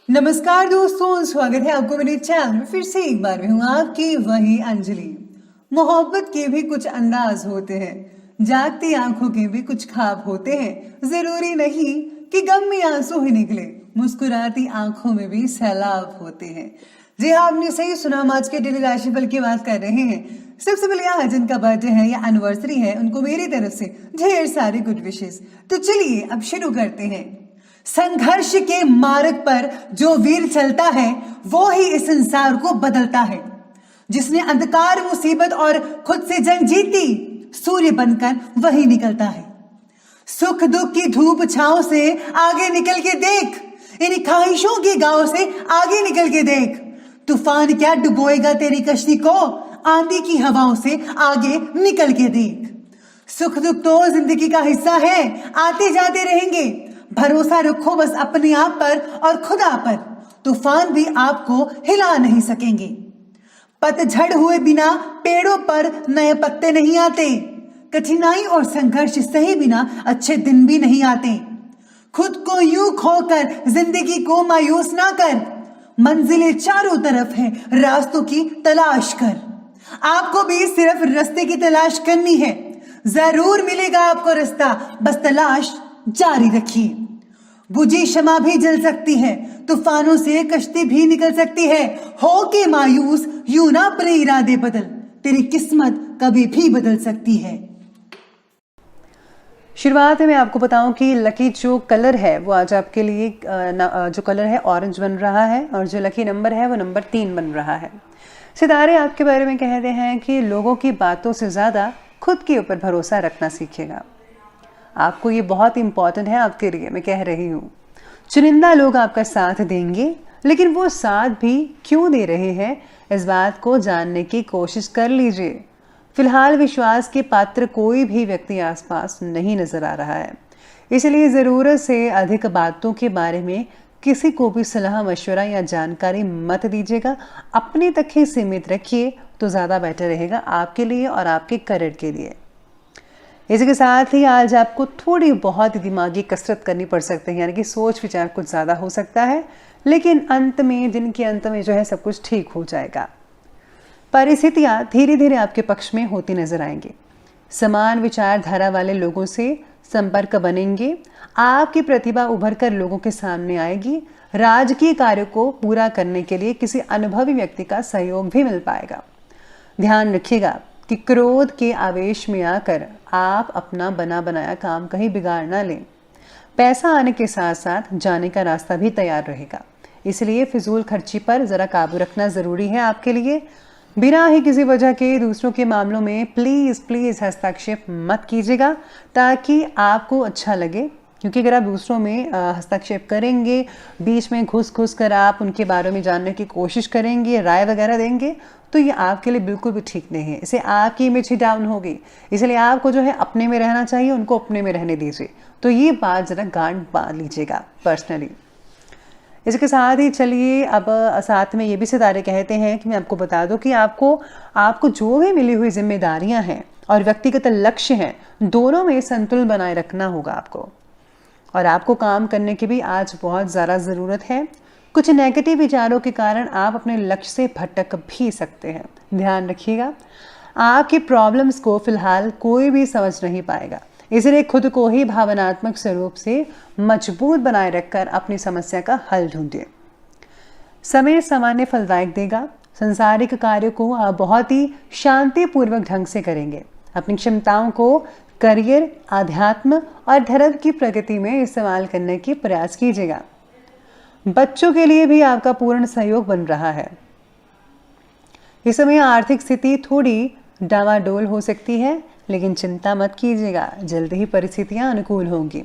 नमस्कार दोस्तों, स्वागत है आपको मेरे चैनल में। फिर से एक बार मैं हूँ आपकी वही अंजलि। मोहब्बत के भी कुछ अंदाज होते हैं, जागती आंखों के भी कुछ ख्वाब होते हैं। जरूरी नहीं कि गम में आंसू ही निकले, मुस्कुराती आंखों में भी सैलाब होते हैं। जी हाँ, आपने सही सुना। हम आज के डेली राशिफल की बात कर रहे हैं। सबसे पहले आज जिनका बर्थडे है या एनिवर्सरी है, उनको मेरी तरफ से ढेर सारी गुड विशेष। तो चलिए अब शुरू करते हैं। संघर्ष के मार्ग पर जो वीर चलता है वो ही इस संसार को बदलता है। जिसने अंधकार, मुसीबत और खुद से जंग जीती, सूर्य बनकर वही निकलता है। सुख दुख की धूप छांव से आगे निकल के देख, इन ख्वाहिशों के गांव से आगे निकल के देख। तूफान क्या डुबोएगा तेरी कश्ती को, आंधी की हवाओं से आगे निकल के देख। सुख दुख तो जिंदगी का हिस्सा है, आते जाते रहेंगे। भरोसा रखो बस अपने आप पर और खुदा पर, तूफान भी आपको हिला नहीं सकेंगे। पतझड़ हुए बिना पेड़ों पर नए पत्ते नहीं आते, कठिनाई और संघर्ष सहे बिना अच्छे दिन भी नहीं आते। खुद को यूं खोकर जिंदगी को मायूस ना कर, मंजिलें चारों तरफ है, रास्तों की तलाश कर। आपको भी सिर्फ रास्ते की तलाश करनी है, जरूर मिलेगा आपको रास्ता, बस तलाश जारी रखिए। बुझी शमा भी जल सकती है, तूफानों से कश्ती भी निकल सकती है। हो के मायूस यूं ना अपने इरादे बदल, तेरी किस्मत कभी भी बदल सकती है। शुरुआत में आपको बताऊं कि लकी जो कलर है वो आज आपके लिए जो कलर है ऑरेंज बन रहा है, और जो लकी नंबर है वो नंबर 3 बन रहा है। सितारे आपके बारे में कहते हैं कि लोगों की बातों से ज़्यादा खुद के ऊपर भरोसा रखना सीखिएगा। आपको ये बहुत इंपॉर्टेंट है आपके लिए, मैं कह रही हूँ। चुनिंदा लोग आपका साथ देंगे, लेकिन वो साथ भी क्यों दे रहे हैं, इस बात को जानने की कोशिश कर लीजिए। फिलहाल विश्वास के पात्र कोई भी व्यक्ति आसपास नहीं नजर आ रहा है, इसलिए ज़रूरत से अधिक बातों के बारे में किसी को भी सलाह मशवरा या जानकारी मत दीजिएगा। अपने तक ही सीमित रखिए तो ज़्यादा बेटर रहेगा आपके लिए और आपके करियर के लिए। इसी के साथ ही आज आपको थोड़ी बहुत दिमागी कसरत करनी पड़ सकती है, यानी कि सोच विचार कुछ ज़्यादा हो सकता है, लेकिन अंत में, दिन के अंत में जो है सब कुछ ठीक हो जाएगा। परिस्थितियाँ धीरे धीरे आपके पक्ष में होती नजर आएंगी। समान विचारधारा वाले लोगों से संपर्क बनेंगे, आपकी प्रतिभा उभर कर लोगों के सामने आएगी। राजकीय कार्य को पूरा करने के लिए किसी अनुभवी व्यक्ति का सहयोग भी मिल पाएगा। ध्यान रखिएगा कि क्रोध के आवेश में आकर आप अपना बना बनाया काम कहीं बिगाड़ ना लें। पैसा आने के साथ साथ जाने का रास्ता भी तैयार रहेगा, इसलिए फिजूल खर्ची पर ज़रा काबू रखना ज़रूरी है आपके लिए। बिना ही किसी वजह के दूसरों के मामलों में प्लीज़ हस्तक्षेप मत कीजिएगा, ताकि आपको अच्छा लगे। क्योंकि अगर आप दूसरों में हस्तक्षेप करेंगे, बीच में घुस कर आप उनके बारे में जानने की कोशिश करेंगे, राय वगैरह देंगे, तो ये आपके लिए बिल्कुल भी ठीक नहीं है। इससे आपकी इमेज ही डाउन होगी। इसलिए आपको जो है अपने में रहना चाहिए, उनको अपने में रहने दीजिए। तो ये बात ज़रा गांठ बांध लीजिएगा पर्सनली। इसके साथ ही चलिए अब साथ में ये भी सितारे कहते हैं कि मैं आपको बता दूं कि आपको जो भी मिली हुई जिम्मेदारियां हैं और व्यक्तिगत लक्ष्य हैं, दोनों में संतुलन बनाए रखना होगा आपको। और आपको काम करने की भी आज बहुत ज़्यादा ज़रूरत है। कुछ नेगेटिव विचारों के कारण आप अपने लक्ष्य से भटक भी सकते हैं, ध्यान रखिएगा। आपकी प्रॉब्लम्स को फिलहाल कोई भी समझ नहीं पाएगा, इसलिए खुद को ही भावनात्मक स्वरूप से मजबूत बनाए रखकर अपनी समस्या का हल ढूंढिए। समय सामान्य फलदायक देगा। संसारिक कार्य को आप बहुत ही शांतिपूर्वक ढंग से करेंगे। अपनी क्षमताओं को करियर, आध्यात्म और धर्म की प्रगति में इस्तेमाल करने की प्रयास कीजिएगा। बच्चों के लिए भी आपका पूर्ण सहयोग बन रहा है। इस समय आर्थिक स्थिति थोड़ी डावाडोल हो सकती है, लेकिन चिंता मत कीजिएगा, जल्दी ही परिस्थितियां अनुकूल होंगी।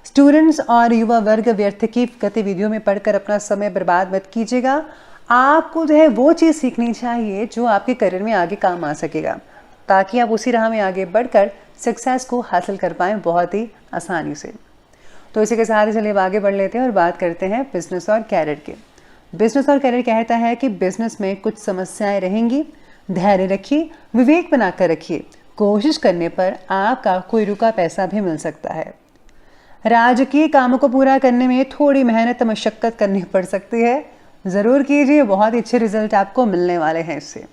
स्टूडेंट्स और युवा वर्ग व्यर्थ की गतिविधियों में पढ़कर अपना समय बर्बाद मत कीजिएगा। आपको जो है वो चीज़ सीखनी चाहिए जो आपके करियर में आगे काम आ सकेगा, ताकि आप उसी राह में आगे बढ़कर सक्सेस को हासिल कर पाएँ बहुत ही आसानी से। तो इसी के साथ ही चलिए आगे बढ़ लेते हैं और बात करते हैं बिजनेस और कैरियर के। बिजनेस और कैरियर कहता है कि बिजनेस में कुछ समस्याएं रहेंगी, धैर्य रखिए, विवेक बनाकर रखिए। कोशिश करने पर आपका कोई रुका पैसा भी मिल सकता है। राजकीय कामों को पूरा करने में थोड़ी मेहनत मशक्कत करनी पड़ सकती है, ज़रूर कीजिए, बहुत अच्छे रिजल्ट आपको मिलने वाले हैं इससे।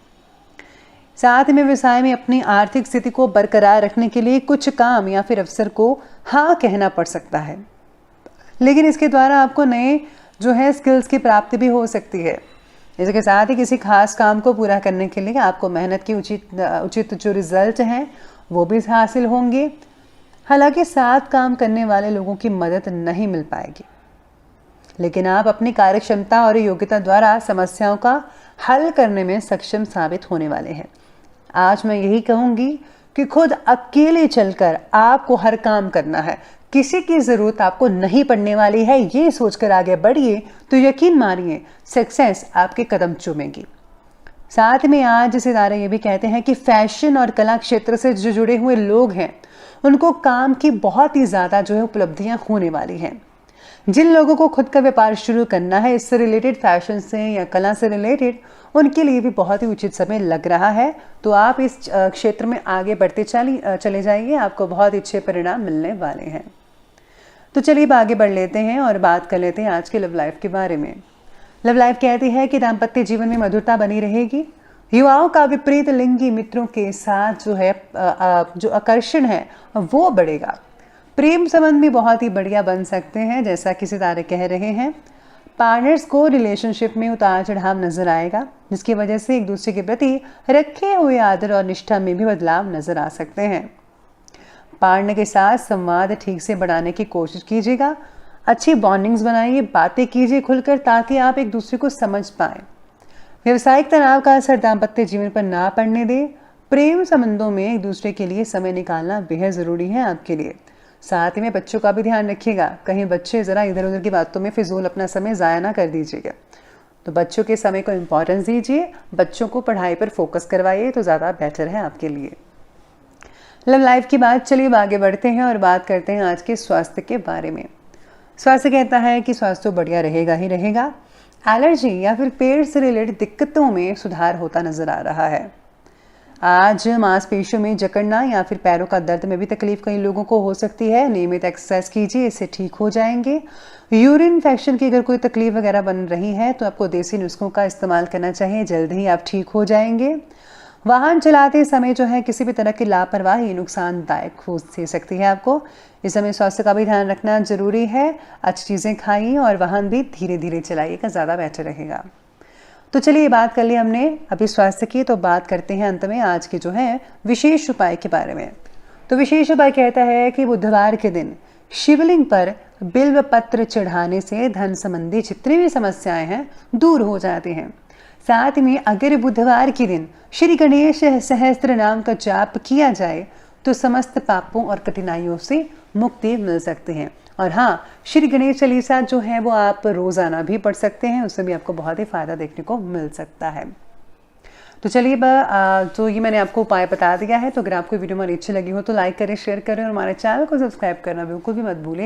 साथ में व्यवसाय में अपनी आर्थिक स्थिति को बरकरार रखने के लिए कुछ काम या फिर अवसर को हाँ कहना पड़ सकता है, लेकिन इसके द्वारा आपको नए जो है स्किल्स की प्राप्ति भी हो सकती है। इसके साथ ही किसी खास काम को पूरा करने के लिए आपको मेहनत की उचित जो रिजल्ट हैं वो भी हासिल होंगे। हालांकि साथ काम करने वाले लोगों की मदद नहीं मिल पाएगी, लेकिन आप अपनी कार्यक्षमता और योग्यता द्वारा समस्याओं का हल करने में सक्षम साबित होने वाले हैं। आज मैं यही कहूँगी कि खुद अकेले चलकर आपको हर काम करना है, किसी की ज़रूरत आपको नहीं पड़ने वाली है, ये सोचकर आगे बढ़िए तो यकीन मानिए सक्सेस आपके कदम चूमेगी। साथ में आज सितारे ये भी कहते हैं कि फैशन और कला क्षेत्र से जो जुड़े हुए लोग हैं उनको काम की बहुत ही ज़्यादा जो है उपलब्धियां होने वाली हैं। जिन लोगों को खुद का व्यापार शुरू करना है, इससे रिलेटेड, फैशन से या कला से रिलेटेड, उनके लिए भी बहुत ही उचित समय लग रहा है। तो आप इस क्षेत्र में आगे बढ़ते चले जाइए, आपको बहुत अच्छे परिणाम मिलने वाले हैं। तो चलिए आगे बढ़ लेते हैं और बात कर लेते हैं आज के लव लाइफ के बारे में। लव लाइफ कहती है कि दाम्पत्य जीवन में मधुरता बनी रहेगी। युवाओं का विपरीत लिंगी मित्रों के साथ जो है जो आकर्षण है वो बढ़ेगा। प्रेम संबंध भी बहुत ही बढ़िया बन सकते हैं, जैसा कि सितारे कह रहे हैं। पार्टनर्स को रिलेशनशिप में उतार चढ़ाव नजर आएगा, जिसकी वजह से एक दूसरे के प्रति रखे हुए आदर और निष्ठा में भी बदलाव नजर आ सकते हैं। पार्टनर के साथ संवाद ठीक से बढ़ाने की कोशिश कीजिएगा। अच्छी बॉन्डिंग्स बनाइए, बातें कीजिए खुलकर, ताकि आप एक दूसरे को समझ पाएं। व्यवसायिक तनाव का असर दाम्पत्य जीवन पर ना पड़ने दें। प्रेम संबंधों में एक दूसरे के लिए समय निकालना बेहद ज़रूरी है आपके लिए। साथ ही में बच्चों का भी ध्यान रखिएगा, कहीं बच्चे ज़रा इधर उधर की बातों में फिजूल अपना समय ज़ाया ना कर दीजिएगा। तो बच्चों के समय को इम्पोर्टेंस दीजिए, बच्चों को पढ़ाई पर फोकस करवाइए तो ज़्यादा बेटर है आपके लिए। लव लाइफ की बात, चलिए आगे बढ़ते हैं और बात करते हैं आज के स्वास्थ्य के बारे में। स्वास्थ्य कहता है कि स्वास्थ्य तो बढ़िया रहेगा ही रहेगा। एलर्जी या फिर पेट से रिलेटेड दिक्कतों में सुधार होता नजर आ रहा है। आज मांसपेशियों में जकड़ना या फिर पैरों का दर्द में भी तकलीफ कई लोगों को हो सकती है। नियमित एक्सरसाइज कीजिए, इससे ठीक हो जाएंगे। यूरिन इन्फेक्शन की अगर कोई तकलीफ वगैरह बन रही है तो आपको देसी नुस्खों का इस्तेमाल करना चाहिए, जल्द ही आप ठीक हो जाएंगे। वाहन चलाते समय जो है किसी भी तरह की लापरवाही नुकसानदायक हो सकती है आपको। इस समय स्वास्थ्य का भी ध्यान रखना जरूरी है। अच्छी चीज़ें खाइए और वाहन भी धीरे धीरे चलाइएगा, ज़्यादा बेहतर रहेगा। तो चलिए बात कर ली हमने अभी स्वास्थ्य की, तो बात करते हैं अंत में आज के जो है विशेष उपाय के बारे में। तो विशेष उपाय कहता है कि बुधवार के दिन शिवलिंग पर बिल्व पत्र चढ़ाने से धन संबंधी जितनी भी समस्याएं हैं दूर हो जाती हैं। साथ में अगर बुधवार के दिन श्री गणेश सहस्त्र नाम का जाप किया जाए तो समस्त पापों और कठिनाइयों से मुक्ति मिल सकती है। और हाँ, श्री गणेश चालीसा जो है वो आप रोज़ाना भी पढ़ सकते हैं, उससे भी आपको बहुत ही फ़ायदा देखने को मिल सकता है। तो चलिए तो ये मैंने आपको उपाय बता दिया है। तो अगर आपको वीडियो हमारी अच्छी लगी हो तो लाइक करें, शेयर करें और हमारे चैनल को सब्सक्राइब करना बिल्कुल भी मत भूलें।